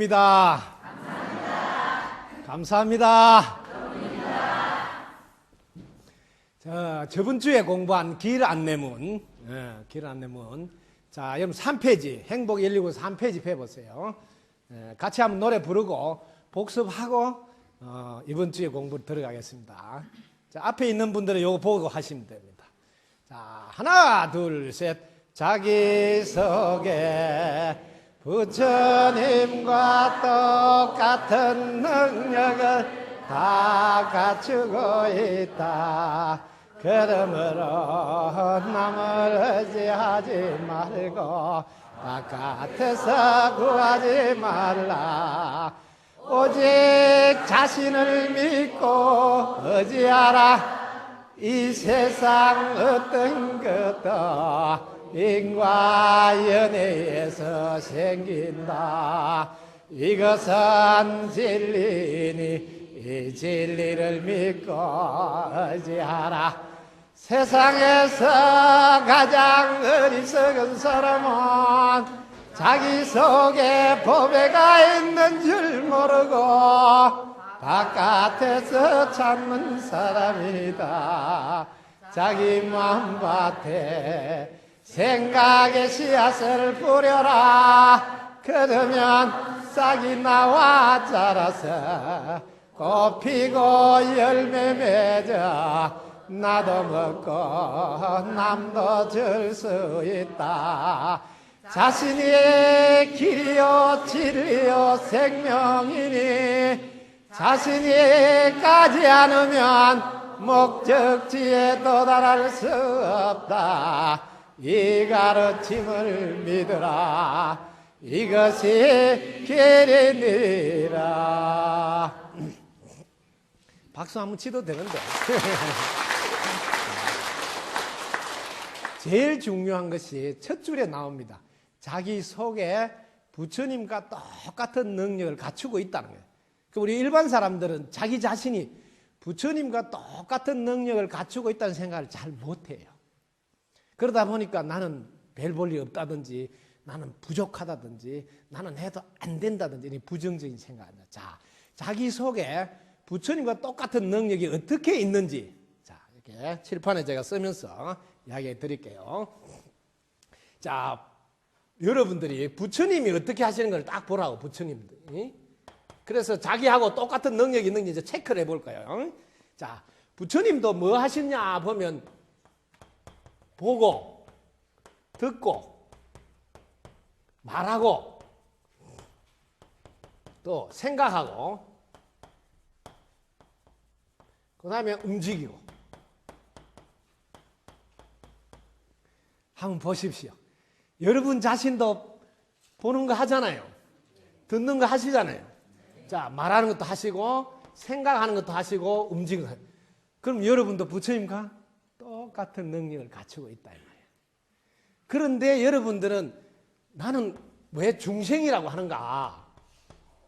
드립니다. 감사합니다. 저번 주에 공부한 길 안내문. 자, 여러분 3페이지, 행복 119 3페이지 펴보세요. 같이 한번 노래 부르고 복습하고 이번 주에 공부 들어가겠습니다. 자, 앞에 있는 분들은 요거 보고 하시면 됩니다. 자, 하나, 둘, 셋. 자기소개. 부처님과 똑같은 능력을 다 갖추고 있다. 그러므로 남을 의지하지 말고 바깥에서 구하지 말라. 오직 자신을 믿고 의지하라. 이 세상 어떤 것도 인과 연애에서 생긴다. 이것은 진리니 이 진리를 믿고 의지하라. 세상에서 가장 어리석은 사람은 자기 속에 보배가 있는 줄 모르고 바깥에서 찾는 사람이다. 자기 마음밭에 생각의 씨앗을 뿌려라. 그러면 싹이 나와 자라서 꽃 피고 열매 맺어 나도 먹고 남도 줄 수 있다. 자신이 길이요 진리요 생명이니 자신이 가지 않으면 목적지에 도달할 수 없다. 이 가르침을 믿으라. 이것이 길이니라. 박수 한번 치도 되는데. 제일 중요한 것이 첫 줄에 나옵니다. 자기 속에 부처님과 똑같은 능력을 갖추고 있다는 거예요. 우리 일반 사람들은 자기 자신이 부처님과 똑같은 능력을 갖추고 있다는 생각을 잘 못해요. 그러다 보니까 나는 별 볼 일 없다든지 나는 부족하다든지 나는 해도 안 된다든지 이런 부정적인 생각입니다. 자, 자기 속에 부처님과 똑같은 능력이 어떻게 있는지 자, 이렇게 칠판에 제가 쓰면서 이야기해 드릴게요. 자, 여러분들이 부처님이 어떻게 하시는 걸 딱 보라고, 부처님들이. 그래서 자기하고 똑같은 능력이 있는지 이제 체크를 해 볼까요? 자, 부처님도 뭐 하시냐 보면 보고, 듣고, 말하고, 또 생각하고, 그 다음에 움직이고. 한번 보십시오. 여러분 자신도 보는 거 하잖아요. 듣는 거 하시잖아요. 자, 말하는 것도 하시고, 생각하는 것도 하시고, 움직이는 거. 그럼 여러분도 부처님과 똑같은 능력을 갖추고 있다 이 말이에요. 그런데 여러분들은 나는 왜 중생이라고 하는가?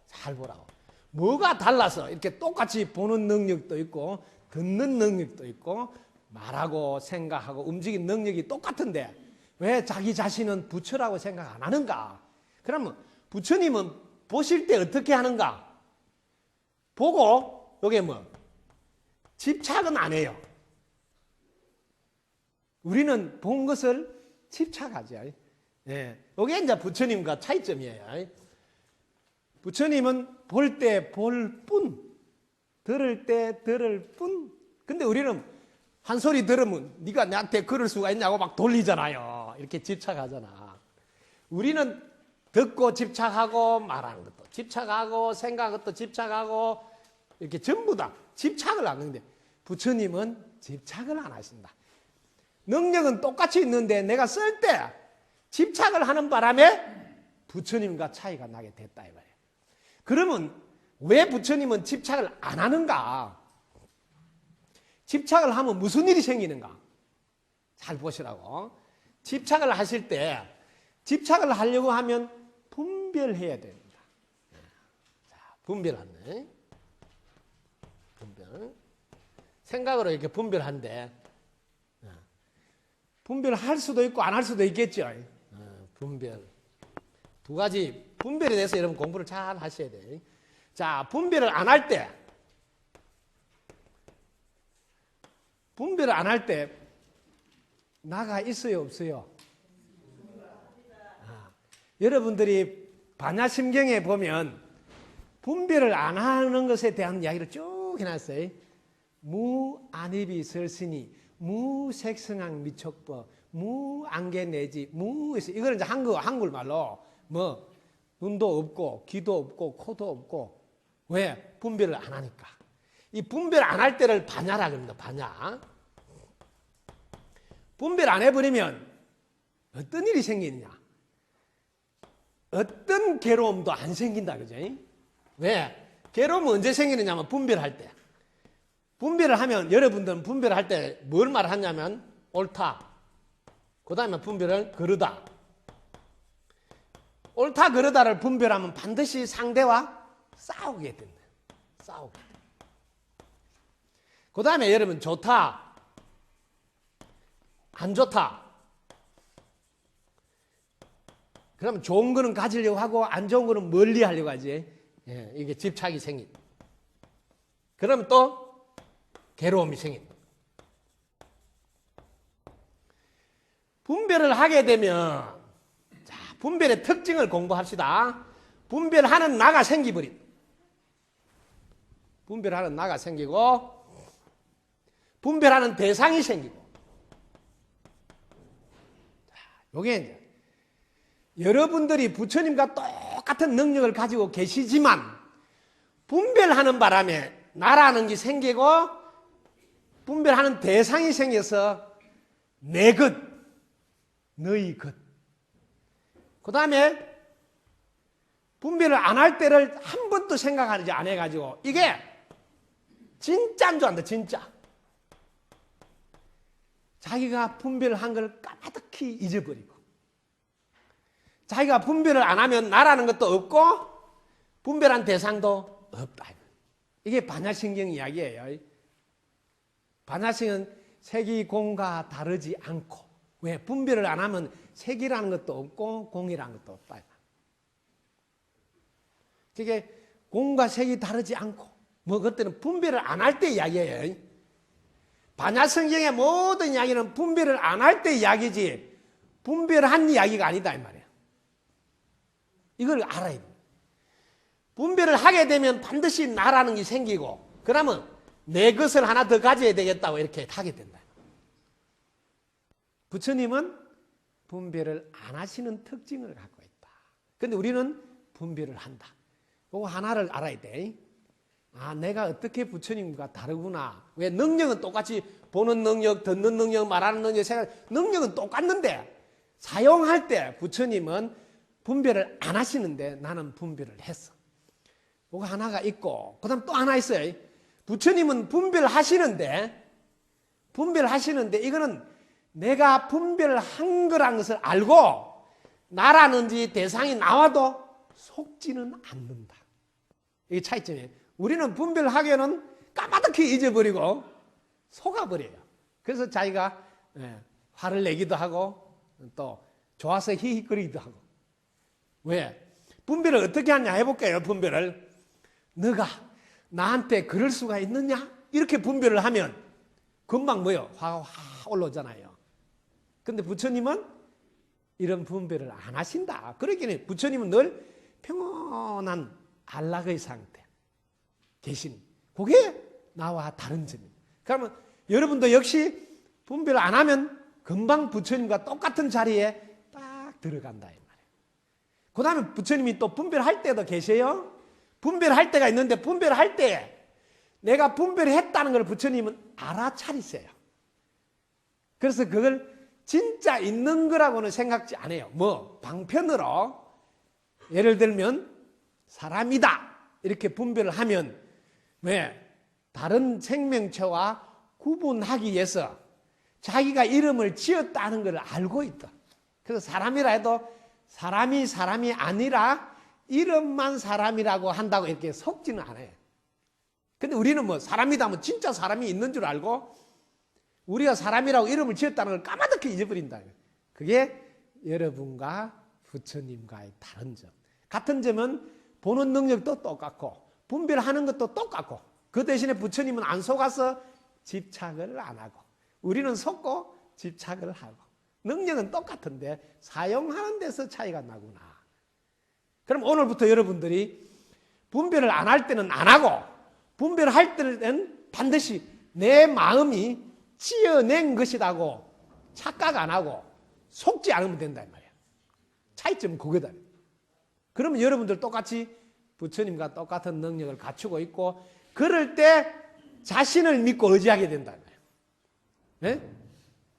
잘 보라고. 뭐가 달라서 이렇게 똑같이 보는 능력도 있고 듣는 능력도 있고 말하고 생각하고 움직이는 능력이 똑같은데 왜 자기 자신은 부처라고 생각 안 하는가? 그러면 부처님은 보실 때 어떻게 하는가? 보고 이게 뭐? 집착은 안 해요. 우리는 본 것을 집착하죠. 예, 이게 이제 부처님과 차이점이에요. 부처님은 볼 때 볼 뿐, 들을 때 들을 뿐. 근데 우리는 한 소리 들으면 네가 나한테 그럴 수가 있냐고 막 돌리잖아요. 이렇게 집착하잖아. 우리는 듣고 집착하고 말하는 것도 집착하고 생각하는 것도 집착하고 이렇게 전부 다 집착을 하는데 부처님은 집착을 안 하신다. 능력은 똑같이 있는데 내가 쓸 때 집착을 하는 바람에 부처님과 차이가 나게 됐다 이 말이에요. 그러면 왜 부처님은 집착을 안 하는가? 집착을 하면 무슨 일이 생기는가? 잘 보시라고. 집착을 하실 때 집착을 하려고 하면 분별해야 됩니다. 자, 분별하네. 분별. 생각으로 이렇게 분별한데 분별할 수도 있고 안 할 수도 있겠죠. 분별. 두 가지 분별에 대해서 여러분 공부를 잘 하셔야 돼요. 자, 분별을 안 할 때, 나가 있어요, 없어요? 여러분들이 반야심경에 보면 분별을 안 하는 것에 대한 이야기를 쭉 해놨어요. 무안입이 설신이 무색성왕 미촉법 무안개내지 무에서 이거는 이제 한국말로 뭐 눈도 없고 귀도 없고 코도 없고 왜? 분별을 안 하니까. 이 분별 안 할 때를 반야라 그럽니다. 반야. 분별 안 해버리면 어떤 일이 생기느냐? 어떤 괴로움도 안 생긴다, 그죠? 왜? 괴로움은 언제 생기느냐면 분별할 때. 분별을 하면 여러분들은 분별할 때 뭘 말하냐면 옳다. 그 다음에 분별을 그르다. 옳다 그르다를 분별하면 반드시 상대와 싸우게 된다. 싸우게 된다. 그 다음에 여러분 좋다. 안 좋다. 그러면 좋은 거는 가지려고 하고 안 좋은 거는 멀리 하려고 하지. 예, 이게 집착이 생긴다. 그러면 또 괴로움이 생긴다. 분별을 하게 되면 자, 분별의 특징을 공부합시다. 분별하는 나가 생기버린다. 분별하는 나가 생기고 분별하는 대상이 생기고 자, 요게 이제 여러분들이 부처님과 똑같은 능력을 가지고 계시지만 분별하는 바람에 나라는 게 생기고 분별하는 대상이 생겨서 내 것, 너희 것. 그 다음에 분별을 안 할 때를 한 번도 생각하지 안 해가지고 이게 진짜인 줄 안다. 진짜. 자기가 분별한 걸 까마득히 잊어버리고 자기가 분별을 안 하면 나라는 것도 없고 분별한 대상도 없다. 이게 반야심경 이야기예요. 반야심은 색이 공과 다르지 않고 왜? 분별을 안 하면 색이라는 것도 없고 공이라는 것도 없다. 그게 공과 색이 다르지 않고 뭐 그때는 분별을 안 할 때 이야기예요. 반야성경의 모든 이야기는 분별을 안 할 때 이야기지 분별한 이야기가 아니다 이 말이에요. 이걸 알아야 돼요. 분별을 하게 되면 반드시 나라는 게 생기고 그러면 내 것을 하나 더 가져야 되겠다고 이렇게 하게 된다. 부처님은 분별을 안 하시는 특징을 갖고 있다. 그런데 우리는 분별을 한다. 그거 하나를 알아야 돼. 아, 내가 어떻게 부처님과 다르구나. 왜? 능력은 똑같이 보는 능력, 듣는 능력, 말하는 능력, 생각, 능력은 똑같는데 사용할 때 부처님은 분별을 안 하시는데 나는 분별을 했어. 그거 하나가 있고 그 다음 또 하나 있어요. 부처님은 분별하시는데 이거는 내가 분별한 거라는 것을 알고 나라는지 대상이 나와도 속지는 않는다. 이게 차이점이에요. 우리는 분별하기에는 까마득히 잊어버리고 속아버려요. 그래서 자기가 화를 내기도 하고 또 좋아서 히히거리기도 하고. 왜? 분별을 어떻게 하냐 해볼게요. 분별을. 너가 나한테 그럴 수가 있느냐? 이렇게 분별을 하면 금방 뭐요? 화가 확 올라오잖아요. 근데 부처님은 이런 분별을 안 하신다. 그러기는 부처님은 늘 평온한 안락의 상태 계신. 그게 나와 다른 점입니다. 그러면 여러분도 역시 분별을 안 하면 금방 부처님과 똑같은 자리에 딱 들어간다 이 말이에요. 그 다음에 부처님이 또 분별할 때도 계세요. 분별할 때가 있는데 분별할 때 내가 분별했다는 걸 부처님은 알아차리세요. 그래서 그걸 진짜 있는 거라고는 생각지 않아요. 뭐 방편으로 예를 들면 사람이다 이렇게 분별을 하면 왜? 다른 생명체와 구분하기 위해서 자기가 이름을 지었다는 걸 알고 있다. 그래서 사람이라 해도 사람이 아니라 이름만 사람이라고 한다고 이렇게 속지는 않아요. 근데 우리는 뭐 사람이다 하면 진짜 사람이 있는 줄 알고 우리가 사람이라고 이름을 지었다는 걸 까마득히 잊어버린다. 그게 여러분과 부처님과의 다른 점. 같은 점은 보는 능력도 똑같고 분별하는 것도 똑같고 그 대신에 부처님은 안 속아서 집착을 안 하고 우리는 속고 집착을 하고 능력은 똑같은데 사용하는 데서 차이가 나구나. 그럼 오늘부터 여러분들이 분별을 안 할 때는 안 하고 분별할 때는 반드시 내 마음이 지어낸 것이라고 착각 안 하고 속지 않으면 된다 이 말이야. 차이점은 그거다. 그러면 여러분들 똑같이 부처님과 똑같은 능력을 갖추고 있고 그럴 때 자신을 믿고 의지하게 된다 이 말이야. 네?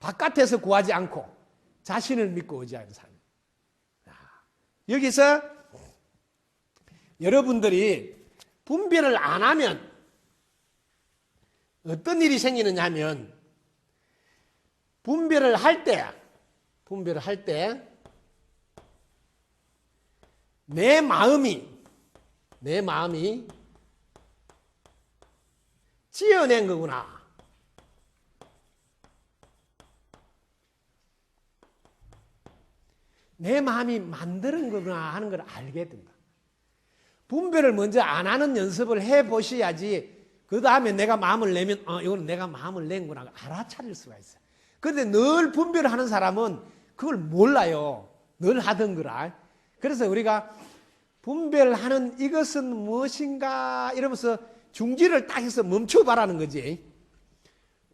바깥에서 구하지 않고 자신을 믿고 의지하는 사람. 여기서 여러분들이 분별을 안 하면 어떤 일이 생기느냐 하면 분별을 할 때 내 마음이 지어낸 거구나. 내 마음이 만드는 거구나 하는 걸 알게 된다. 분별을 먼저 안 하는 연습을 해보셔야지 그 다음에 내가 마음을 내면 이거는 내가 마음을 낸구나 알아차릴 수가 있어요. 그런데 늘 분별을 하는 사람은 그걸 몰라요. 늘 하던 거라. 그래서 우리가 분별하는 이것은 무엇인가 이러면서 중지를 딱 해서 멈춰봐라는 거지.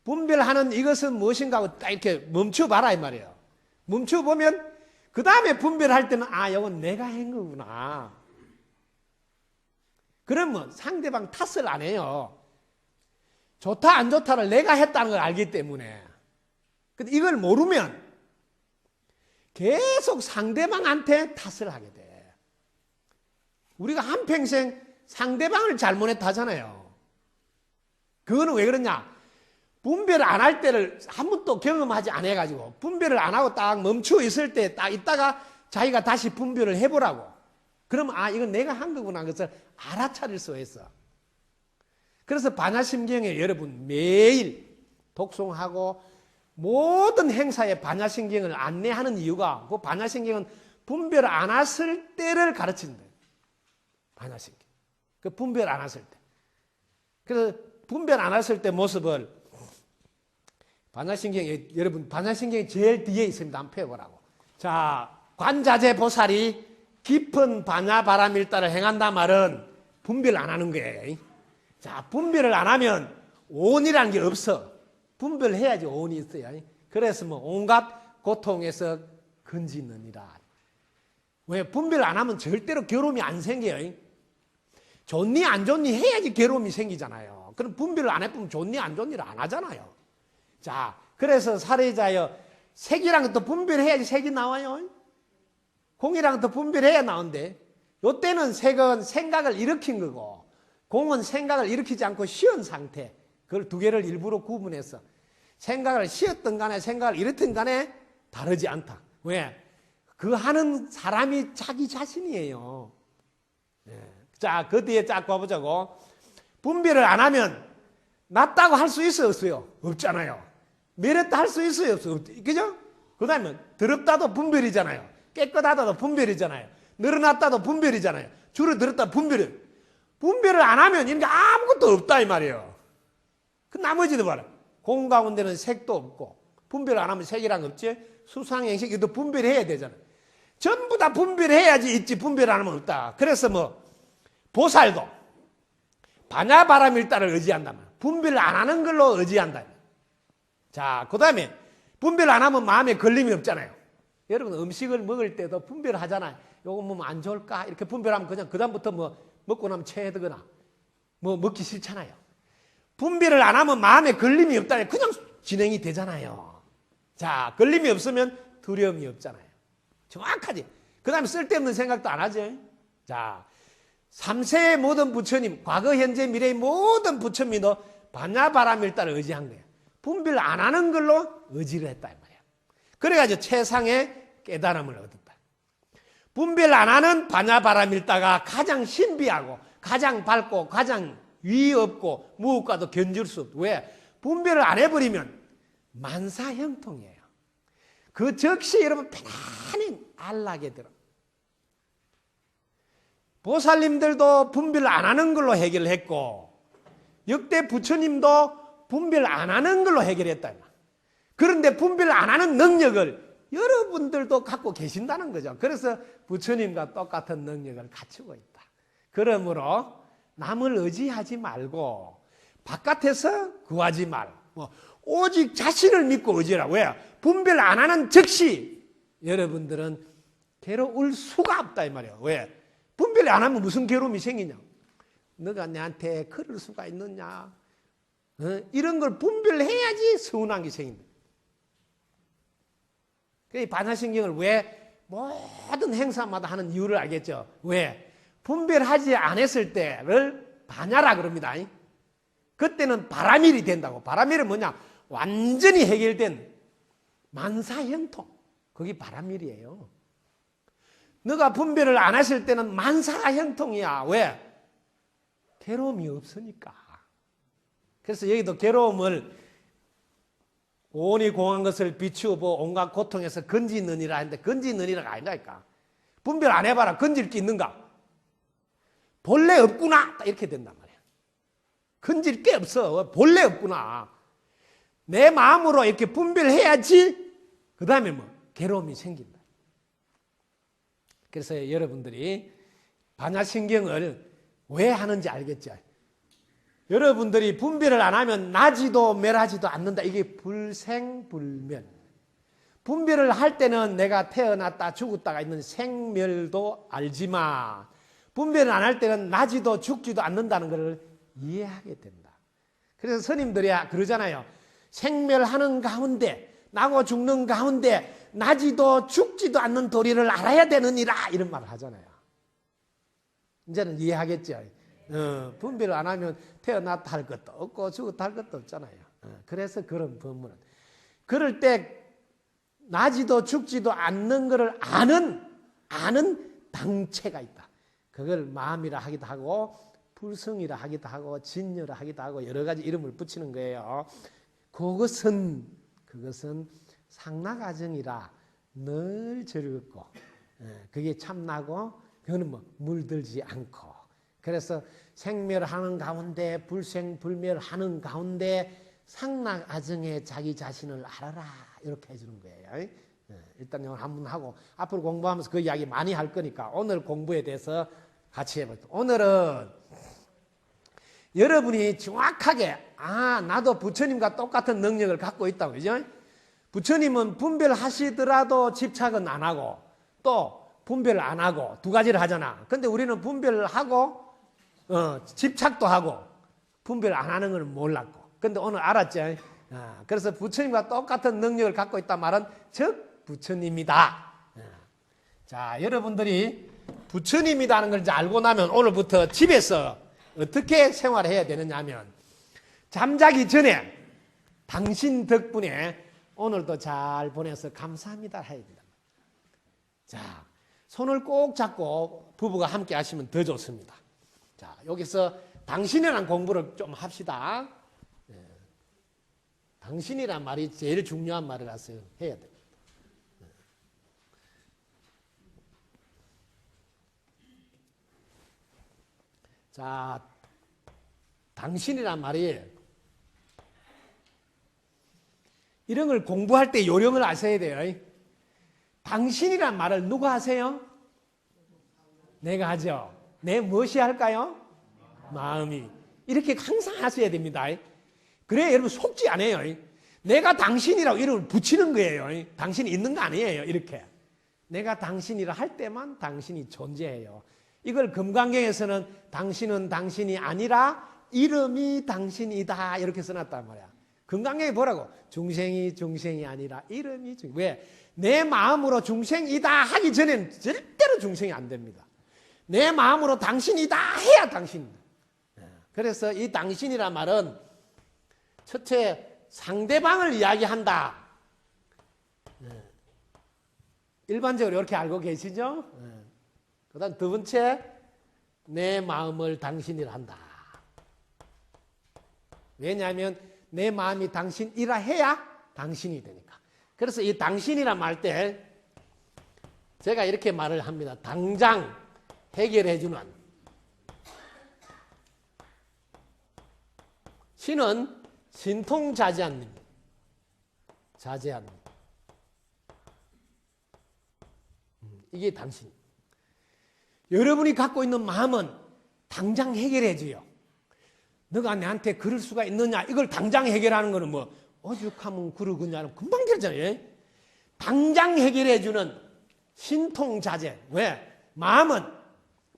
분별하는 이것은 무엇인가 하고 딱 이렇게 멈춰봐라 이 말이에요. 멈춰보면 그 다음에 분별할 때는 이건 내가 한 거구나. 그러면 상대방 탓을 안 해요. 좋다 안 좋다를 내가 했다는 걸 알기 때문에. 근데 이걸 모르면 계속 상대방한테 탓을 하게 돼. 우리가 한평생 상대방을 잘못했다 하잖아요. 그거는 왜 그러냐? 분별을 안 할 때를 한 번도 경험하지 않아가지고 분별을 안 하고 딱 멈추어 있을 때 딱 있다가 자기가 다시 분별을 해보라고. 그러면 이건 내가 한 거구나 그것을 알아차릴 수 있어. 그래서 반야심경에 여러분 매일 독송하고 모든 행사에 반야심경을 안내하는 이유가 그 반야심경은 분별 안 했을 때를 가르친다. 반야심경. 그 분별 안 했을 때. 그래서 분별 안 했을 때 모습을 반야심경에 여러분 반야심경이 제일 뒤에 있습니다. 한번 펴보라고. 자, 관자재 보살이 깊은 반야바라밀다를 행한다 말은 분별 안 하는 거예요. 자, 분별을 안 하면 오온이라는 게 없어. 분별해야지 오온이 있어야. 그래서 온갖 고통에서 건지느니라. 왜? 분별 안 하면 절대로 괴로움이 안 생겨요. 좋니 안 좋니 해야지 괴로움이 생기잖아요. 그럼 분별을 안 해보면 좋니 안 좋니를 안 하잖아요. 자, 그래서 사례자여 색이랑 것도 분별해야지 색이 나와요. 공이랑 것도 분별해야 나오는데 요때는 색은 생각을 일으킨 거고 공은 생각을 일으키지 않고 쉬은 상태. 그걸 두 개를 일부러 구분해서 생각을 쉬었던 간에 생각을 일으킨 간에 다르지 않다. 왜? 그 하는 사람이 자기 자신이에요. 자, 그 뒤에 쫙 봐보자고. 분별을 안 하면 낫다고 할 수 있어요, 없어요? 없잖아요. 미랬다 할 수 있어요, 없어요? 그죠? 그 다음에 더럽다도 분별이잖아요. 깨끗하다도 분별이잖아요. 늘어났다도 분별이잖아요. 줄어들었다 분별이. 분별을 안 하면 이런 게 아무것도 없다 이 말이에요. 그 나머지도 봐라. 공 가운데는 색도 없고 분별을 안 하면 색이란 거 없지. 수상행식 이것도 분별해야 되잖아요. 전부 다 분별해야지 있지 분별 안 하면 없다. 그래서 보살도 반야바라밀다를 의지한다. 분별을 안 하는 걸로 의지한다. 자, 그 다음에 분별 안 하면 마음에 걸림이 없잖아요. 여러분 음식을 먹을 때도 분별하잖아요. 요거 먹으면 안 좋을까? 이렇게 분별하면 그냥 그 다음부터 먹고 나면 체해드거나 먹기 싫잖아요. 분별을 안 하면 마음에 걸림이 없다니 그냥 진행이 되잖아요. 자, 걸림이 없으면 두려움이 없잖아요. 정확하지. 그 다음에 쓸데없는 생각도 안 하죠. 자, 3세의 모든 부처님, 과거, 현재, 미래의 모든 부처님도 반야바라밀다를 의지한 거예요. 분별 안 하는 걸로 의지를 했다 이 말이에요. 그래가지고 최상의 깨달음을 얻었다. 분별 안 하는 반야바라밀다가 가장 신비하고 가장 밝고 가장 위 없고 무엇과도 견줄 수 없고 왜? 분별을 안 해버리면 만사형통이에요. 그 즉시 여러분 편안히 안락에 들어. 보살님들도 분별 안 하는 걸로 해결했고 역대 부처님도 분별 안 하는 걸로 해결했다. 그런데 분별 안 하는 능력을 여러분들도 갖고 계신다는 거죠. 그래서 부처님과 똑같은 능력을 갖추고 있다. 그러므로 남을 의지하지 말고 바깥에서 구하지 말. 오직 자신을 믿고 의지하라고 해요. 분별 안 하는 즉시 여러분들은 괴로울 수가 없다 이 말이에요. 왜? 분별 안 하면 무슨 괴로움이 생기냐? 너가 내한테 그럴 수가 있느냐? 이런 걸 분별해야지 서운한 게 생긴다. 그 반야신경을 왜 모든 행사마다 하는 이유를 알겠죠? 왜? 분별하지 않았을 때를 반야라 그럽니다. 그때는 바라밀이 된다고. 바라밀은 뭐냐? 완전히 해결된 만사형통. 그게 바라밀이에요. 너가 분별을 안 했을 때는 만사형통이야. 왜? 괴로움이 없으니까. 그래서 여기도 괴로움을 온이 공한 것을 비추어 온갖 고통에서 건지느니라 했는데 건지느니라가 아닌다니까. 분별 안 해봐라. 건질 게 있는가? 본래 없구나. 이렇게 된단 말이야. 건질 게 없어. 본래 없구나. 내 마음으로 이렇게 분별해야지 그 다음에 뭐 괴로움이 생긴다. 그래서 여러분들이 반야신경을 왜 하는지 알겠죠? 여러분들이 분별을 안 하면 나지도 멸하지도 않는다. 이게 불생불멸. 분별을 할 때는 내가 태어났다 죽었다가 있는 생멸도 알지만 분별을 안 할 때는 나지도 죽지도 않는다는 것을 이해하게 된다. 그래서 스님들이 그러잖아요. 생멸하는 가운데 나고 죽는 가운데 나지도 죽지도 않는 도리를 알아야 되느니라 이런 말을 하잖아요. 이제는 이해하겠죠. 분별을 안 하면 태어났다 할 것도 없고 죽었다 할 것도 없잖아요. 그래서 그런 법문은 그럴 때 나지도 죽지도 않는 것을 아는 당체가 있다. 그걸 마음이라 하기도 하고 불성이라 하기도 하고 진여라 하기도 하고 여러 가지 이름을 붙이는 거예요. 그것은 상락아정이라 늘 즐겁고 그게 참나고 그거는 뭐 물들지 않고 그래서 생멸하는 가운데 불생불멸하는 가운데 상락아정에 자기 자신을 알아라 이렇게 해주는 거예요. 일단 이걸 한번 하고 앞으로 공부하면서 그 이야기 많이 할 거니까 오늘 공부에 대해서 같이 해볼게요. 오늘은 여러분이 정확하게 나도 부처님과 똑같은 능력을 갖고 있다고 그죠? 부처님은 분별하시더라도 집착은 안 하고 또 분별을 안 하고 두 가지를 하잖아. 근데 우리는 분별을 하고 집착도 하고 분별 안 하는 걸 몰랐고 근데 오늘 알았죠? 그래서 부처님과 똑같은 능력을 갖고 있단 말은 즉 부처님이다. 자, 여러분들이 부처님이라는 걸 이제 알고 나면 오늘부터 집에서 어떻게 생활해야 되느냐 하면 잠자기 전에 당신 덕분에 오늘도 잘 보내서 감사합니다 해야 된다. 자, 손을 꼭 잡고 부부가 함께 하시면 더 좋습니다. 자, 여기서 당신이라는 공부를 좀 합시다. 당신이란 말이 제일 중요한 말이라서 해야 됩니다. 자, 당신이란 말이 이런 걸 공부할 때 요령을 아셔야 돼요. 당신이란 말을 누가 하세요? 내가 하죠. 내 무엇이 할까요? 마음이. 이렇게 항상 하셔야 됩니다. 그래야 여러분 속지 않아요. 내가 당신이라고 이름을 붙이는 거예요. 당신이 있는 거 아니에요. 이렇게. 내가 당신이라 할 때만 당신이 존재해요. 이걸 금강경에서는 당신은 당신이 아니라 이름이 당신이다 이렇게 써놨단 말이야. 금강경에 보라고. 중생이 중생이 아니라 이름이 중생. 왜? 내 마음으로 중생이다 하기 전에는 절대로 중생이 안 됩니다. 내 마음으로 당신이다 해야 당신이다. 그래서 이 당신이란 말은 첫째 상대방을 이야기한다. 일반적으로 이렇게 알고 계시죠? 그 다음 두 번째 내 마음을 당신이라 한다. 왜냐하면 내 마음이 당신이라 해야 당신이 되니까. 그래서 이 당신이라 말 때 제가 이렇게 말을 합니다. 당장 해결해주는 신은 신통자제한 님. 자제한 님. 이게 당신. 여러분이 갖고 있는 마음은 당장 해결해줘요. 너가 나한테 그럴 수가 있느냐, 이걸 당장 해결하는 거는 뭐 오죽하면 그러느냐 금방 해결잖아요. 당장 해결해주는 신통자제. 왜? 마음은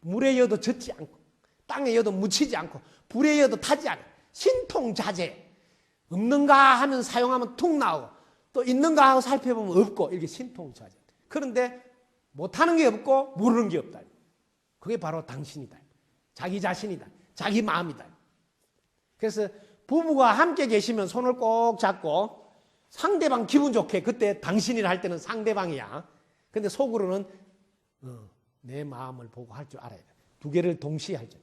물에 여도 젖지 않고 땅에 여도 묻히지 않고 불에 여도 타지 않아요. 신통자제. 없는가 하면 사용하면 툭 나오고 또 있는가 하고 살펴보면 없고, 이게 신통자제. 그런데 못하는 게 없고 모르는 게 없다. 그게 바로 당신이다. 자기 자신이다. 자기 마음이다. 그래서 부부가 함께 계시면 손을 꼭 잡고 상대방 기분 좋게, 그때 당신이라 할 때는 상대방이야. 근데 속으로는 내 마음을 보고 할 줄 알아야 돼. 두 개를 동시에 할 줄.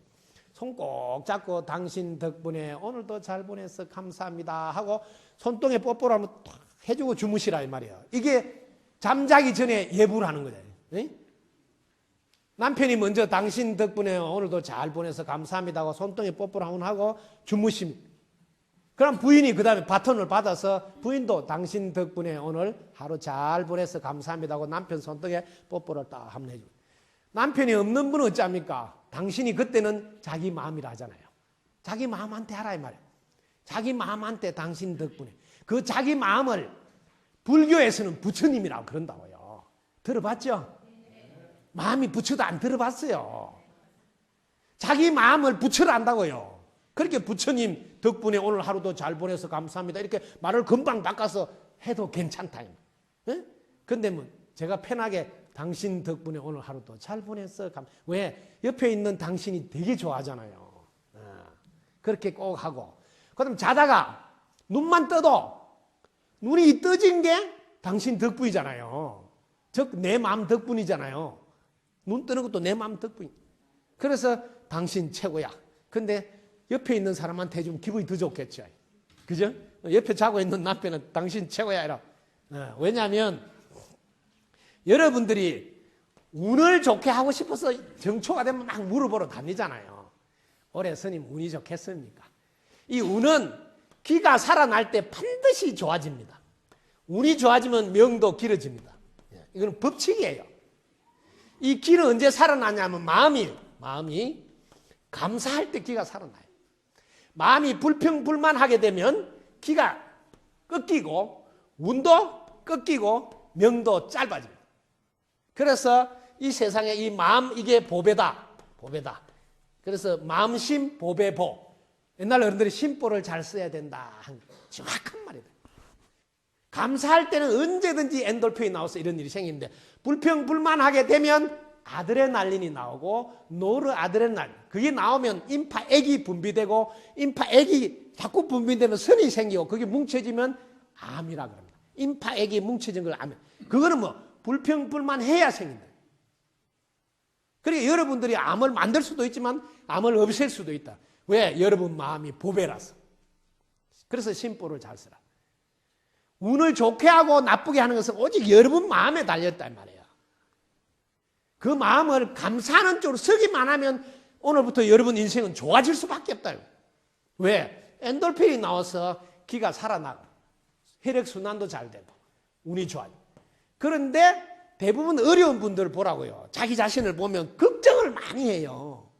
손 꼭 잡고 당신 덕분에 오늘도 잘 보내서 감사합니다 하고 손등에 뽀뽀를 하면 탁 해주고 주무시라 이 말이야. 이게 잠자기 전에 예부를 하는 거잖아요. 남편이 먼저 당신 덕분에 오늘도 잘 보내서 감사합니다 하고 손등에 뽀뽀를 한번 하고 주무십니다. 그럼 부인이 그 다음에 바톤을 받아서 부인도 당신 덕분에 오늘 하루 잘 보내서 감사합니다 하고 남편 손등에 뽀뽀를 딱 한번 해줍니다. 남편이 없는 분은 어찌합니까? 당신이 그때는 자기 마음이라 하잖아요. 자기 마음한테 하라 이 말이에요. 자기 마음한테 당신 덕분에. 그 자기 마음을 불교에서는 부처님이라고 그런다고요. 들어봤죠? 마음이 부처도 안 들어봤어요. 자기 마음을 부처를 안다고요. 그렇게 부처님 덕분에 오늘 하루도 잘 보내서 감사합니다 이렇게 말을 금방 바꿔서 해도 괜찮다. 그런데 뭐 제가 편하게 당신 덕분에 오늘 하루도 잘 보냈어. 왜? 옆에 있는 당신이 되게 좋아하잖아요. 그렇게 꼭 하고. 그럼 자다가 눈만 떠도 눈이 떠진 게 당신 덕분이잖아요. 즉 내 마음 덕분이잖아요. 눈 뜨는 것도 내 마음 덕분이에요. 그래서 당신 최고야. 근데 옆에 있는 사람한테 해주면 기분이 더 좋겠죠. 그죠? 옆에 자고 있는 남편은 당신 최고야. 이라. 왜냐하면 여러분들이 운을 좋게 하고 싶어서 정초가 되면 막 물어보러 다니잖아요. 올해 스님 운이 좋겠습니까? 이 운은 기가 살아날 때 반드시 좋아집니다. 운이 좋아지면 명도 길어집니다. 이건 법칙이에요. 이 기는 언제 살아나냐면 마음이 감사할 때 기가 살아나요. 마음이 불평불만하게 되면 기가 꺾이고 운도 꺾이고 명도 짧아집니다. 그래서 이 세상에 이 마음 이게 보배다. 그래서 마음심 보배보. 옛날 어른들이 심보를 잘 써야 된다. 정확한 말이다. 감사할 때는 언제든지 엔돌핀이 나와서 이런 일이 생기는데 불평불만하게 되면 아드레날린이 나오고 노르아드레날린 그게 나오면 임파액이 분비되고 임파액이 자꾸 분비되면 선이 생기고 그게 뭉쳐지면 암이라 그럽니다. 임파액이 뭉쳐진 걸 암. 그거는 뭐 불평불만해야 생긴다. 그러니까 여러분들이 암을 만들 수도 있지만 암을 없앨 수도 있다. 왜? 여러분 마음이 보배라서. 그래서 심보를 잘 쓰라. 운을 좋게 하고 나쁘게 하는 것은 오직 여러분 마음에 달렸단 말이에요. 그 마음을 감사하는 쪽으로 쓰기만 하면 오늘부터 여러분 인생은 좋아질 수밖에 없다. 왜? 엔돌핀이 나와서 기가 살아나고 혈액순환도 잘 되고 운이 좋아요. 그런데 대부분 어려운 분들 보라고요. 자기 자신을 보면 걱정을 많이 해요.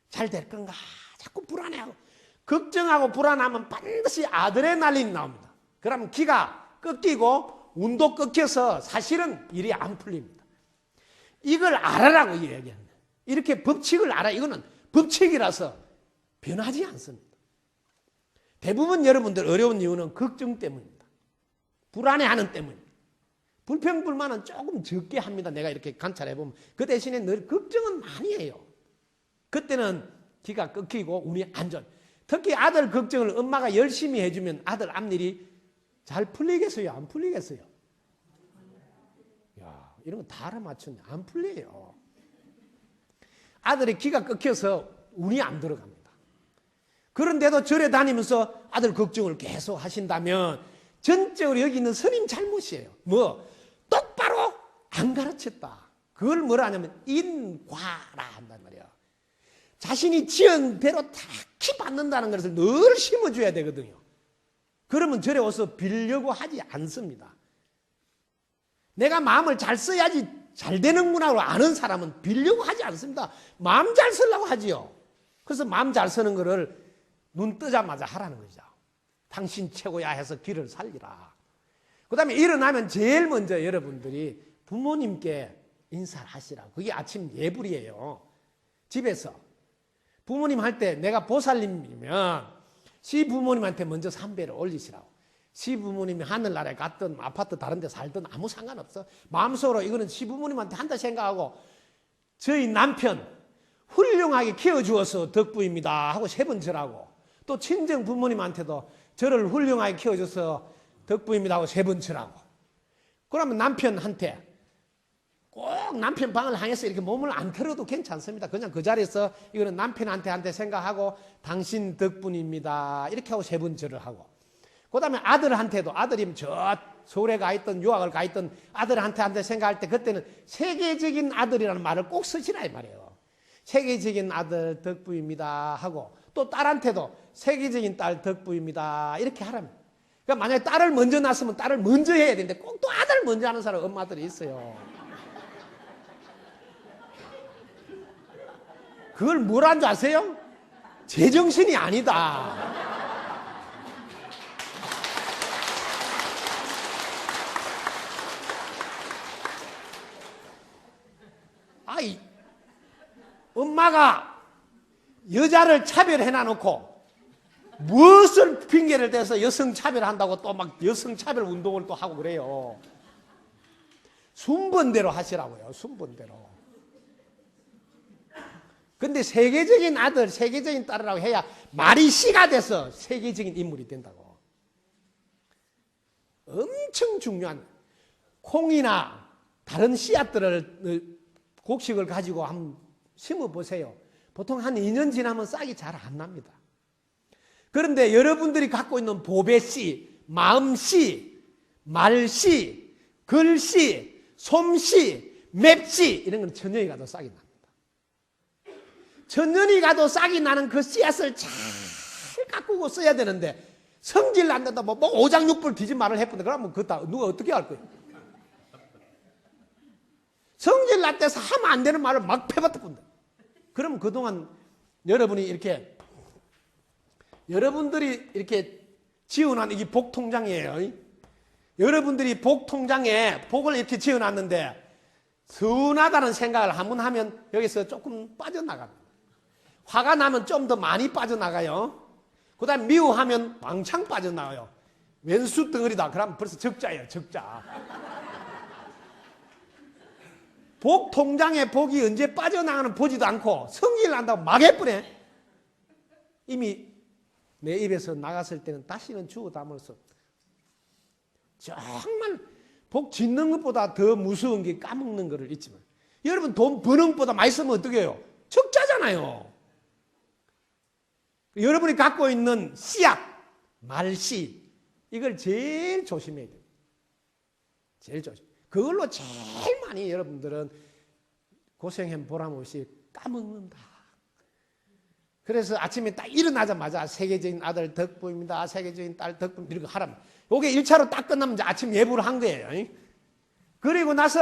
잘 될 건가? 자꾸 불안해하고. 걱정하고 불안하면 반드시 아드레날린이 나옵니다. 그러면 기가 꺾이고 운도 꺾여서 사실은 일이 안 풀립니다. 이걸 알아라고 이야기합니다. 이렇게 법칙을 알아. 이거는 법칙이라서 변하지 않습니다. 대부분 여러분들 어려운 이유는 걱정 때문입니다. 불안해하는 때문입니다. 불평불만은 조금 적게 합니다. 내가 이렇게 관찰해보면. 그 대신에 늘 걱정은 많이 해요. 그때는 기가 꺾이고 운이 안 좋아요. 특히 아들 걱정을 엄마가 열심히 해주면 아들 앞일이 잘 풀리겠어요? 안 풀리겠어요? 야, 이런 거 다 알아맞혔네. 안 풀려요. 아들이 기가 꺾여서 운이 안 들어갑니다. 그런데도 절에 다니면서 아들 걱정을 계속 하신다면 전적으로 여기 있는 스님 잘못이에요. 뭐? 똑바로 안 가르쳤다. 그걸 뭐라 하냐면 인과라 한단 말이야. 자신이 지은 대로 딱히 받는다는 것을 늘 심어줘야 되거든요. 그러면 절에 와서 빌려고 하지 않습니다. 내가 마음을 잘 써야지 잘 되는구나 아는 사람은 빌려고 하지 않습니다. 마음 잘 쓰려고 하지요. 그래서 마음 잘 쓰는 거를 눈 뜨자마자 하라는 거죠. 당신 최고야 해서 길을 살리라. 그 다음에 일어나면 제일 먼저 여러분들이 부모님께 인사를 하시라고. 그게 아침 예불이에요. 집에서 부모님 할 때 내가 보살님이면 시부모님한테 먼저 삼배를 올리시라고. 시부모님이 하늘나라에 갔든 아파트 다른 데 살든 아무 상관없어. 마음속으로 이거는 시부모님한테 한다 생각하고 저희 남편 훌륭하게 키워주어서 덕부입니다 하고 3번 절하고, 또 친정 부모님한테도 저를 훌륭하게 키워줘서 덕부입니다 하고 3번 절하고, 그러면 남편한테 꼭 남편 방을 향해서 이렇게 몸을 안 틀어도 괜찮습니다. 그냥 그 자리에서 이거는 남편한테 생각하고 당신 덕분입니다 이렇게 하고 3번 절을 하고, 그 다음에 아들한테도, 아들이면 저 서울에 가 있던 유학을 가 있던 아들한테 생각할 때 그때는 세계적인 아들이라는 말을 꼭 쓰시라 이 말이에요. 세계적인 아들 덕부입니다 하고, 또 딸한테도 세계적인 딸 덕부입니다 이렇게 하라면. 그러니까 만약에 딸을 먼저 낳았으면 딸을 먼저 해야 되는데 꼭 또 아들 먼저 하는 사람 엄마들이 있어요. 그걸 뭐라는 줄 아세요? 제정신이 아니다. 아이, 엄마가 여자를 차별해놔놓고 무엇을 핑계를 대서 여성 차별한다고 또 막 여성 차별 운동을 또 하고 그래요. 순번대로 하시라고요. 순번대로. 근데 세계적인 아들, 세계적인 딸이라고 해야 말이 씨가 돼서 세계적인 인물이 된다고. 엄청 중요한 콩이나 다른 씨앗들을 곡식을 가지고 한번 심어보세요. 보통 한 2년 지나면 싹이 잘 안 납니다. 그런데 여러분들이 갖고 있는 보배씨, 마음씨, 말씨, 글씨, 솜씨, 맵씨 이런 건 천년이 가도 싹이 납니다. 천년이 가도 싹이 나는 그 씨앗을 잘 가꾸고 써야 되는데 성질 난다다 뭐 오장육부를 뒤집 말을 해본다 그러면 그거 다 누가 어떻게 할 거예요? 성질 났대서 하면 안 되는 말을 막 패봤다 본다. 그럼 그동안 여러분이 이렇게 여러분들이 이렇게 지어놓은 이게 복통장이에요. 여러분들이 복통장에 복을 이렇게 지어놨는데 선하다는 생각을 한번 하면 여기서 조금 빠져나갑니다. 화가 나면 좀 더 많이 빠져나가요. 그 다음에 미워하면 왕창 빠져나가요. 왼수 덩어리다. 그러면 벌써 적자예요. 적자. 복 통장에 복이 언제 빠져나가는 보지도 않고 성질 난다고 막 해버려. 이미 내 입에서 나갔을 때는 다시는 주워 담을수 없다. 정말 복 짓는 것보다 더 무서운 게 까먹는 거를 잊지만, 여러분 돈 버는 것보다 많이 쓰면 어떻게 해요? 적자잖아요. 여러분이 갖고 있는 씨앗, 말씨 이걸 제일 조심해야 돼요. 제일 조심. 그걸로 제일 많이 여러분들은 고생한 보람없이 까먹는다. 그래서 아침에 딱 일어나자마자 세계적인 아들 덕부입니다. 세계적인 딸 덕부입니다. 이런 거 하라면. 요게 1차로 딱 끝나면 이제 아침 예불을 한 거예요. 그리고 나서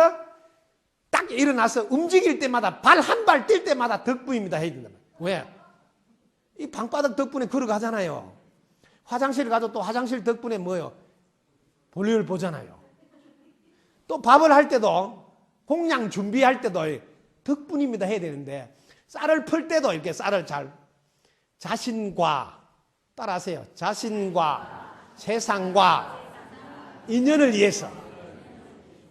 딱 일어나서 움직일 때마다 발 한 발 뛸 때마다 덕부입니다 해야 된다. 왜? 이 방바닥 덕분에 걸어가잖아요. 화장실 가도 또 화장실 덕분에 뭐요? 볼일 보잖아요. 또 밥을 할 때도 공양 준비할 때도 덕분입니다 해야 되는데, 쌀을 풀 때도 이렇게 쌀을 잘 자신과 따라하세요. 자신과 세상과 인연을 위해서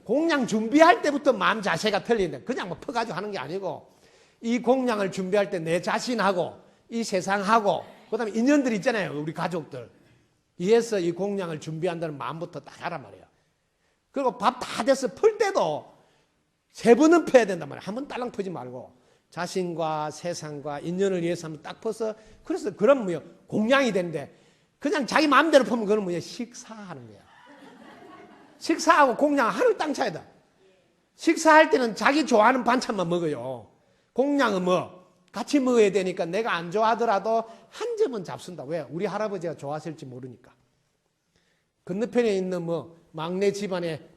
공양 준비할 때부터 마음 자세가 틀리는데 그냥 뭐 퍼가지고 하는 게 아니고, 이 공양을 준비할 때 내 자신하고 이 세상하고 그 다음에 인연들 있잖아요. 우리 가족들 위해서 이 공양을 준비한다는 마음부터 딱 하란 말이에요. 그리고 밥 다 돼서 풀 때도 3번은 퍼야 된단 말이에요. 한 번 딸랑 퍼지 말고 자신과 세상과 인연을 위해서 한번 딱 퍼서, 그래서 그런 뭐요 공양이 되는데, 그냥 자기 마음대로 퍼면 그건 뭐예요? 식사하는 거야. 식사하고 공양 하늘 땅 차이다. 식사할 때는 자기 좋아하는 반찬만 먹어요. 공양은 뭐 같이 먹어야 되니까 내가 안 좋아하더라도 한 점은 잡순다. 왜? 우리 할아버지가 좋아하실지 모르니까. 건너편에 있는 뭐 막내 집안의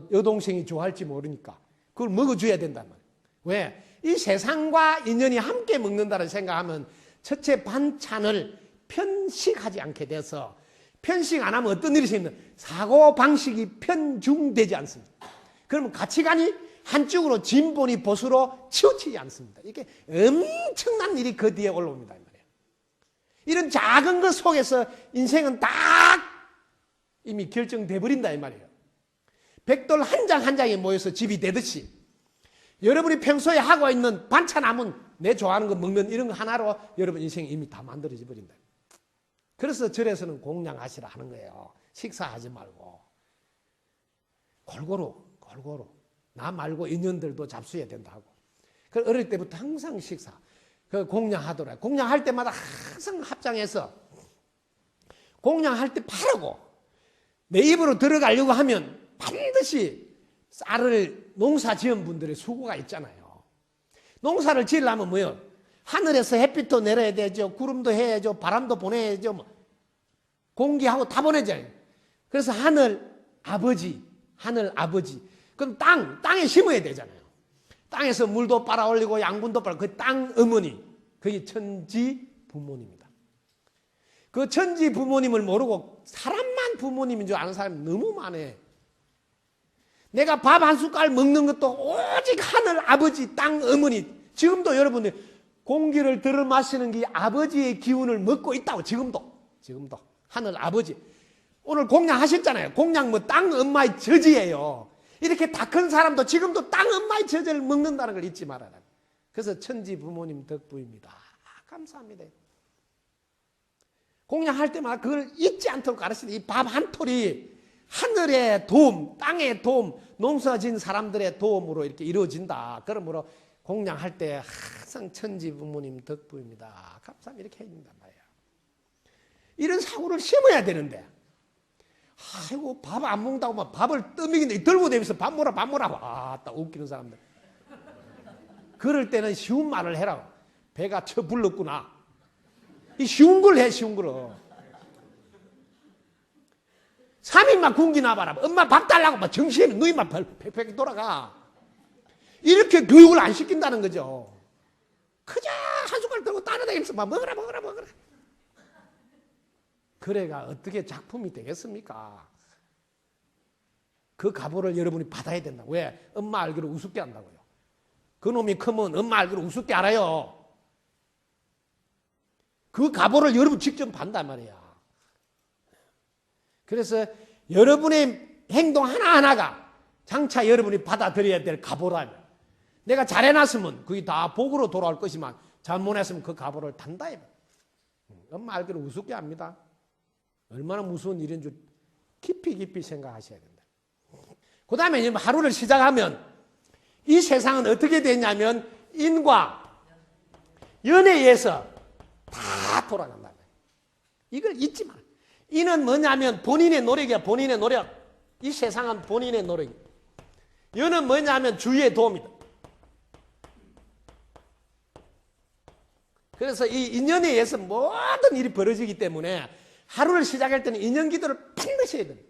여동생이 좋아할지 모르니까 그걸 먹어줘야 된단 말이에요. 왜? 이 세상과 인연이 함께 먹는다는 생각하면 첫째 반찬을 편식하지 않게 돼서 편식 안 하면 어떤 일이 생기는 사고방식이 편중되지 않습니다. 그러면 가치관이 한쪽으로 진보니 보수로 치우치지 않습니다. 이게 엄청난 일이 그 뒤에 올라옵니다. 이런 작은 것 속에서 인생은 딱 이미 결정돼 버린다 이 말이에요. 백돌 한 장 한 장에 모여서 집이 되듯이 여러분이 평소에 하고 있는 반찬하면 내 좋아하는 거 먹는 이런 거 하나로 여러분 인생이 이미 다 만들어져 버린다. 그래서 절에서는 공양하시라 하는 거예요. 식사하지 말고 골고루 나 말고 인연들도 잡수해야 된다고. 그 어릴 때부터 항상 식사 그 공양하더라. 공양할 때마다 항상 합장해서 공양할 때 바르고 내 입으로 들어가려고 하면 반드시 쌀을 농사 지은 분들의 수고가 있잖아요. 농사를 지으려면 뭐요? 하늘에서 햇빛도 내려야 되죠. 구름도 해야죠. 바람도 보내야죠. 뭐. 공기하고 다 보내잖아요. 그래서 하늘 아버지. 그럼 땅에 심어야 되잖아요. 땅에서 물도 빨아 올리고 양분도 빨아. 그 땅 어머니. 그게 천지 부모님입니다. 그 천지 부모님을 모르고 사람만 부모님인 줄 아는 사람이 너무 많아요. 내가 밥 한 숟갈 먹는 것도 오직 하늘 아버지 땅 어머니. 지금도 여러분들 공기를 들어 마시는 게 아버지의 기운을 먹고 있다고. 지금도 하늘 아버지. 오늘 공양 하셨잖아요. 공양 뭐 땅 엄마의 저지예요. 이렇게 다 큰 사람도 지금도 땅 엄마의 저지를 먹는다는 걸 잊지 말아라. 그래서 천지 부모님 덕분입니다. 감사합니다. 공양할 때마다 그걸 잊지 않도록 가르치는 이 밥 한 톨이 하늘의 도움, 땅의 도움, 농사진 사람들의 도움으로 이렇게 이루어진다. 그러므로 공양할 때 항상 천지 부모님 덕분입니다. 감사합니다. 이렇게 해야 된단 말이에요. 이런 사고를 심어야 되는데, 아이고, 밥 안 먹는다고 막 밥을 떠먹이는데 들고 다니면서 밥 먹으라. 딱 웃기는 사람들. 그럴 때는 쉬운 말을 해라. 배가 쳐 불렀구나. 이 쉬운 걸 해, 쉬운 거를. 3일만 굶기 나봐라. 엄마 밥 달라고 막 정신이 너희만 팩팩 돌아가. 이렇게 교육을 안 시킨다는 거죠. 그저 한 숟갈 들고 따라다니면서 막 먹어라. 그래가 어떻게 작품이 되겠습니까? 그 가보를 여러분이 받아야 된다. 왜? 엄마 알기로 우습게 한다고요. 그놈이 크면 엄마 알기로 우습게 알아요. 그 가보를 여러분 직접 받단 말이야. 그래서 여러분의 행동 하나하나가 장차 여러분이 받아들여야 될 가보라면, 내가 잘해놨으면 그게 다 복으로 돌아올 것이지만 잘못했으면 그 가보를 단다. 엄마 알기로 우습게 합니다. 얼마나 무서운 일인 줄 깊이 생각하셔야 된다. 그 다음에 하루를 시작하면 이 세상은 어떻게 되냐면 인과 연에 의해서 다 돌아간다. 이걸 잊지 마. 이는 뭐냐면 본인의 노력이야. 본인의 노력. 이 세상은 본인의 노력이야. 연은 뭐냐면 주위의 도움이다. 그래서 이 인연에 의해서 모든 일이 벌어지기 때문에 하루를 시작할 때는 인연기도를 반드시 해야 됩니다.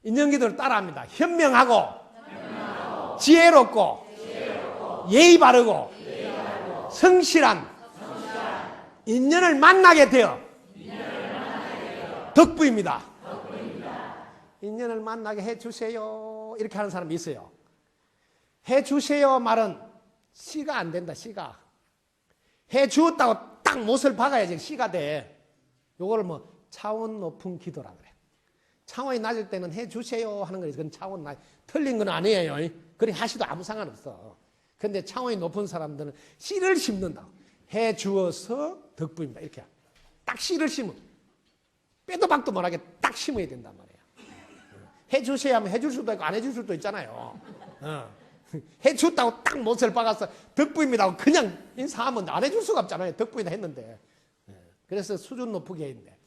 인연기도를 따라합니다. 현명하고 지혜롭고 예의 바르고 성실한 인연을 만나게 되어 덕부입니다. 인연을 만나게 해주세요. 이렇게 하는 사람이 있어요. 해주세요 말은 씨가 안 된다. 씨가 해주었다고 딱 못을 박아야지 씨가 돼. 요거를 뭐 차원 높은 기도라 그래. 차원이 낮을 때는 해주세요 하는 거지. 그건 차원 낮. 틀린 건 아니에요. 그래 하시도 아무 상관없어. 근데 차원이 높은 사람들은 씨를 심는다. 해주어서 덕부입니다. 이렇게 딱 씨를 심어. 빼도 박도 못하게 딱 심어야 된단 말이에요. 해주세요 하면 해줄 수도 있고 안 해줄 수도 있잖아요. 해줬다고 딱 못을 박아서 덕부입니다 하고 그냥 인사하면 안 해줄 수가 없잖아요. 덕부이다 했는데. 그래서 수준 높게 했는데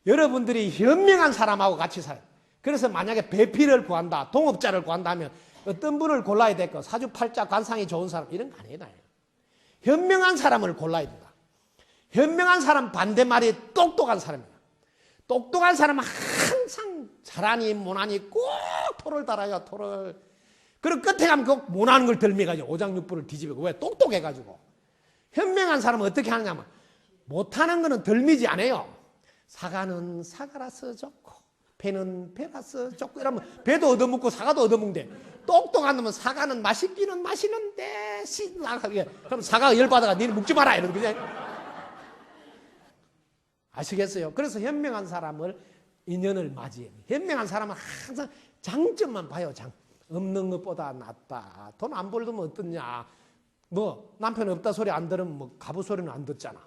여러분들이 현명한 사람하고 같이 살아요. 그래서 만약에 배필을 구한다, 동업자를 구한다 하면 어떤 분을 골라야 될까? 사주팔자 관상이 좋은 사람 이런 거 아니에요. 현명한 사람을 골라야 된다. 현명한 사람 반대말이 똑똑한 사람이야. 똑똑한 사람은 항상 잘하니 못하니 꼭 토를 달아요. 토를. 그리고 끝에 가면 그 못하는 걸 들매가지고 오장육부를 뒤집고. 왜? 똑똑해가지고. 현명한 사람은 어떻게 하느냐면 못하는 거는 덜미지 않아요. 사과는 사과라서 좋고 배는 배라서 좋고 이러면 배도 얻어먹고 사과도 얻어먹는데 똑똑한 놈은 사과는 맛있기는 맛있는데 그럼 사과가 열받아가 니는 먹지 마라 이러는 거지. 아시겠어요? 그래서 현명한 사람을 인연을 맞이해요. 현명한 사람은 항상 장점만 봐요. 없는 것보다 낫다. 돈 안 벌면 어떠냐. 뭐 남편 없다 소리 안 들으면 뭐 가부 소리는 안 듣잖아.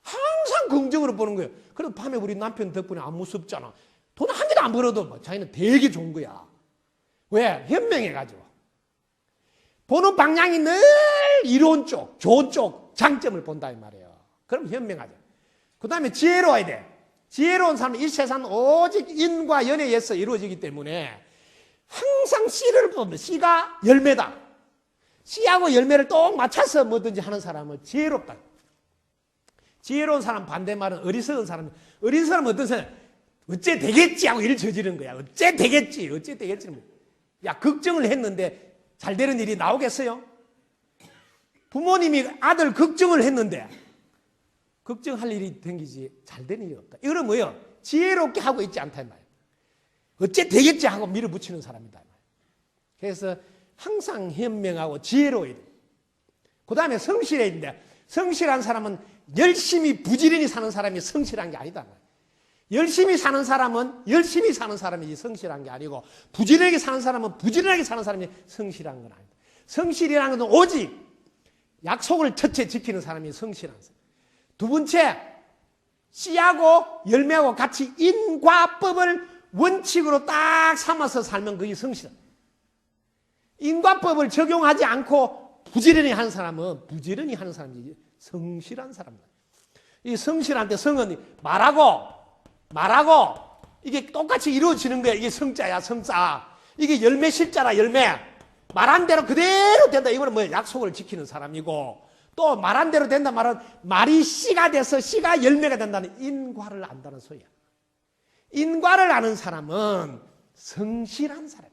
항상 긍정으로 보는 거예요. 그래도 밤에 우리 남편 덕분에 안 무섭잖아. 돈 한 개도 안 벌어도 뭐 자기는 되게 좋은 거야. 왜? 현명해가지고. 보는 방향이 늘 이로운 쪽, 좋은 쪽, 장점을 본다 이 말이에요. 그럼 현명하죠. 그 다음에 지혜로워야 돼. 지혜로운 사람은 이 세상 오직 인과 연애에 의해서 이루어지기 때문에 항상 씨를 보면 씨가 열매다. 씨하고 열매를 똑 맞춰서 뭐든지 하는 사람은 지혜롭다. 지혜로운 사람 반대말은 어리석은 사람. 어린 사람은 어떤 사람? 어째 되겠지 하고 일을 저지르는 거야. 어째 되겠지. 어째 되겠지. 야, 걱정을 했는데 잘 되는 일이 나오겠어요? 부모님이 아들 걱정을 했는데 걱정할 일이 생기지 잘 되는 일이 없다. 이거는 뭐예요? 지혜롭게 하고 있지 않다 이 말이에요. 어째 되겠지 하고 밀어붙이는 사람이다. 그래서 항상 현명하고 지혜로워야 돼요. 그 다음에 성실해야 되는데 성실한 사람은 열심히 부지런히 사는 사람이 성실한 게 아니다. 열심히 사는 사람은 열심히 사는 사람이지 성실한 게 아니고 부지런하게 사는 사람은 부지런하게 사는 사람이 성실한 건 아니다. 성실이라는 것은 오직 약속을 첫째 지키는 사람이 성실한 사람. 두 번째, 씨하고 열매하고 같이 인과법을 원칙으로 딱 삼아서 살면 그게 성실한. 인과법을 적용하지 않고 부지런히 하는 사람은 부지런히 하는 사람이지 성실한 사람이다. 이 성실한테 성은 말하고 이게 똑같이 이루어지는 거야. 이게 성자야 성자. 이게 열매 실자라 열매. 말한 대로 그대로 된다. 이거는 뭐 약속을 지키는 사람이고 또 말한 대로 된다 말은 말이 씨가 돼서 씨가 열매가 된다는 인과를 안다는 소리야. 인과를 아는 사람은 성실한 사람.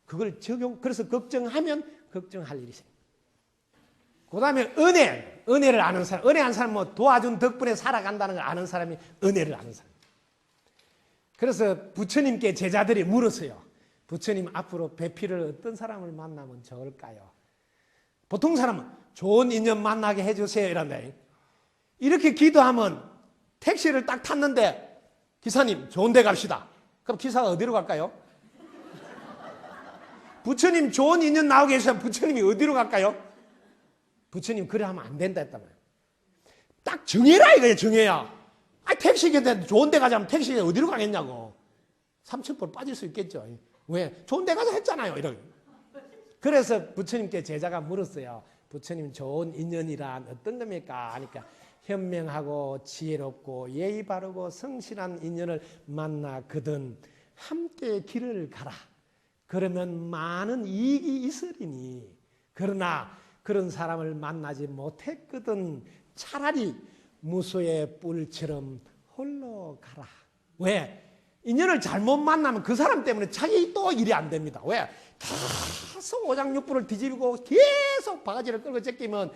그걸 그래서 걱정하면 걱정할 일이 생겨. 그 다음에 은혜를 아는 사람. 은혜한 사람은 뭐 도와준 덕분에 살아간다는 걸 아는 사람이 은혜를 아는 사람. 그래서 부처님께 제자들이 물었어요. 부처님 앞으로 배필을 어떤 사람을 만나면 좋을까요? 보통 사람은 좋은 인연 만나게 해주세요 이런다. 이렇게 기도하면 택시를 딱 탔는데 기사님 좋은 데 갑시다. 그럼 기사가 어디로 갈까요? 부처님 좋은 인연 나오게 해주시면 부처님이 어디로 갈까요? 부처님 그래 하면 안 된다 했단 말이에요. 딱 정해라 이거예요. 정해야. 택시인데 좋은 데 가자면 택시에 어디로 가겠냐고. 삼천포로 빠질 수 있겠죠. 왜? 좋은 데 가자 했잖아요. 이렇게. 그래서 부처님께 제자가 물었어요. 부처님 좋은 인연이란 어떤 겁니까? 하니까 현명하고 지혜롭고 예의 바르고 성실한 인연을 만나거든 함께 길을 가라. 그러면 많은 이익이 있으리니 그러나 그런 사람을 만나지 못했거든 차라리 무소의 뿔처럼 홀로 가라. 왜? 인연을 잘못 만나면 그 사람 때문에 자기 또 일이 안 됩니다. 왜? 계속 오장육부를 뒤집고 계속 바가지를 끌고 제끼면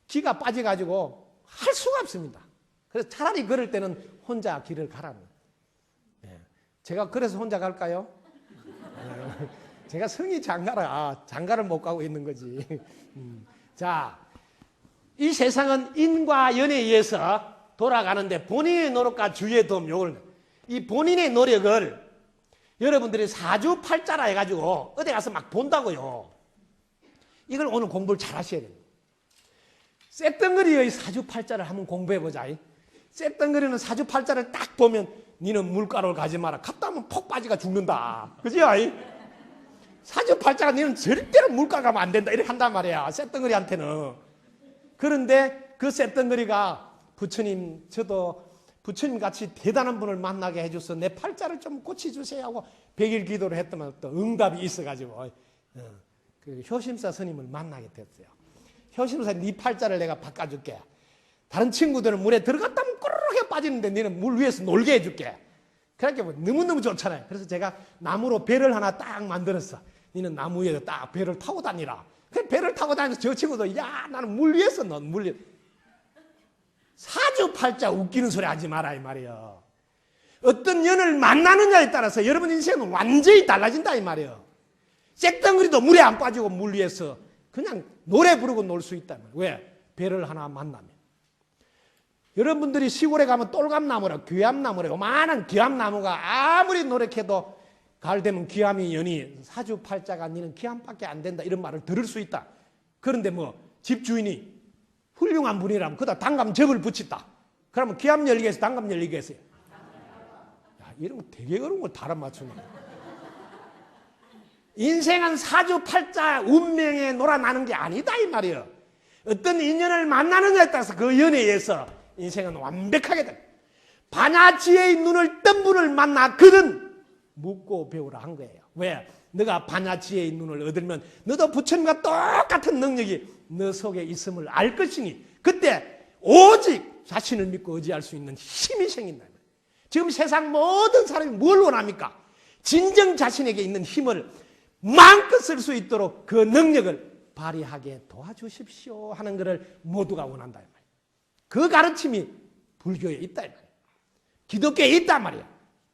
기가 빠져가지고 할 수가 없습니다. 그래서 차라리 그럴 때는 혼자 길을 가라는 거예요. 제가 그래서 혼자 갈까요? 제가 성이 장가라. 장가를 못 가고 있는 거지. 자, 이 세상은 인과 연애에 의해서 돌아가는데 본인의 노력과 주위의 도움 이 본인의 노력을 여러분들이 사주팔자라 해가지고 어디 가서 막 본다고요. 이걸 오늘 공부를 잘 하셔야 됩니다. 쇳덩어리의 사주팔자를 한번 공부해보자. 쇳덩어리는 사주팔자를 딱 보면 니는 물가를 가지 마라. 갔다 하면 폭 빠지가 죽는다. 그지? 사주팔자가 니는 절대로 물가 가면 안 된다. 이렇게 한단 말이야. 쇳덩어리한테는. 그런데 그 쇳덩어리가 부처님 저도 부처님 같이 대단한 분을 만나게 해줘서 내 팔자를 좀 고쳐주세요 하고 100일 기도를 했더만 또 응답이 있어가지고 그 효심사 스님을 만나게 됐어요. 효심사 네 팔자를 내가 바꿔줄게. 다른 친구들은 물에 들어갔다면 꼬르르게 빠지는데 너는 물 위에서 놀게 해줄게. 그렇게 뭐 너무너무 좋잖아요. 그래서 제가 나무로 배를 하나 딱 만들었어. 너는 나무 위에 딱 배를 타고 다니라. 그 배를 타고 다니면서 저 친구도 야 나는 물 위에서 넌 물 위에. 사주팔자 웃기는 소리 하지 마라 이 말이에요. 어떤 년을 만나느냐에 따라서 여러분 인생은 완전히 달라진다 이 말이에요. 쇳덩어리도 물에 안 빠지고 물 위에서 그냥 노래 부르고 놀 수 있다. 왜? 배를 하나 만나면. 여러분들이 시골에 가면 똘감나무라 귀암나무라 요만한 귀암나무가 아무리 노력해도 가을 되면 귀암이 연이 사주팔자가 니는 귀암밖에 안 된다 이런 말을 들을 수 있다. 그런데 뭐 집주인이 훌륭한 분이라면 그다 단감접을 붙였다. 그러면 귀암 열리겠어 단감 열리겠어요? 야, 이런 거 되게 어려운 걸 달아 맞추네. 인생은 사주팔자 운명에 놀아나는 게 아니다 이 말이에요. 어떤 인연을 만나느냐에 따라서 그 연애에서 인생은 완벽하게 돼. 반야지혜의 눈을 뜬 분을 만나 그는 묻고 배우라 한 거예요. 왜? 너가 반야지혜의 눈을 얻으면 너도 부처님과 똑같은 능력이 너 속에 있음을 알 것이니 그때 오직 자신을 믿고 의지할 수 있는 힘이 생긴다. 지금 세상 모든 사람이 뭘 원합니까? 진정 자신에게 있는 힘을 마음껏 쓸 수 있도록 그 능력을 발휘하게 도와주십시오 하는 것을 모두가 원한다. 그 가르침이 불교에 있다. 기독교에 있단 말이야.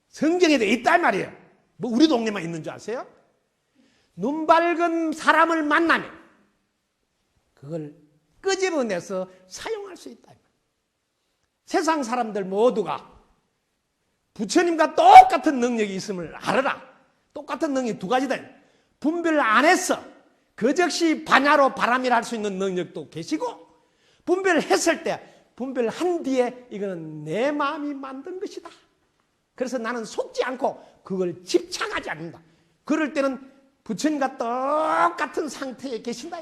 성경에도 있단 말이에요. 뭐 우리 동네만 있는 줄 아세요? 눈 밝은 사람을 만나면 그걸 끄집어내서 사용할 수 있다. 세상 사람들 모두가 부처님과 똑같은 능력이 있음을 알아라. 똑같은 능력이 두 가지다. 분별 안 했어. 그 즉시 반야로 바람이라 할 수 있는 능력도 계시고 분별했을 때 분별한 뒤에 이거는 내 마음이 만든 것이다. 그래서 나는 속지 않고 그걸 집착하지 않는다. 그럴 때는 부처님과 똑같은 상태에 계신다.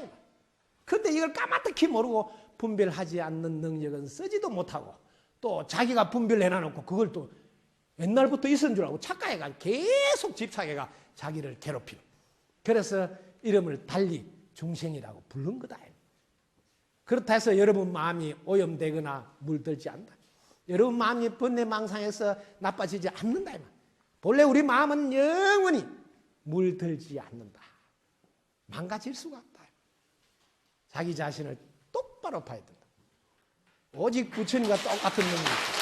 그런데 이걸 까마득히 모르고 분별하지 않는 능력은 쓰지도 못하고 또 자기가 분별해놔놓고 그걸 또 옛날부터 있었는 줄 알고 착각해가 계속 집착해가 자기를 괴롭히는. 그래서 이름을 달리 중생이라고 부른 거다. 그렇다 해서 여러분 마음이 오염되거나 물들지 않는다. 여러분 마음이 번뇌망상에서 나빠지지 않는다. 본래 우리 마음은 영원히 물들지 않는다. 망가질 수가 없다. 자기 자신을 똑바로 봐야 된다. 오직 부처님과 똑같은 능력.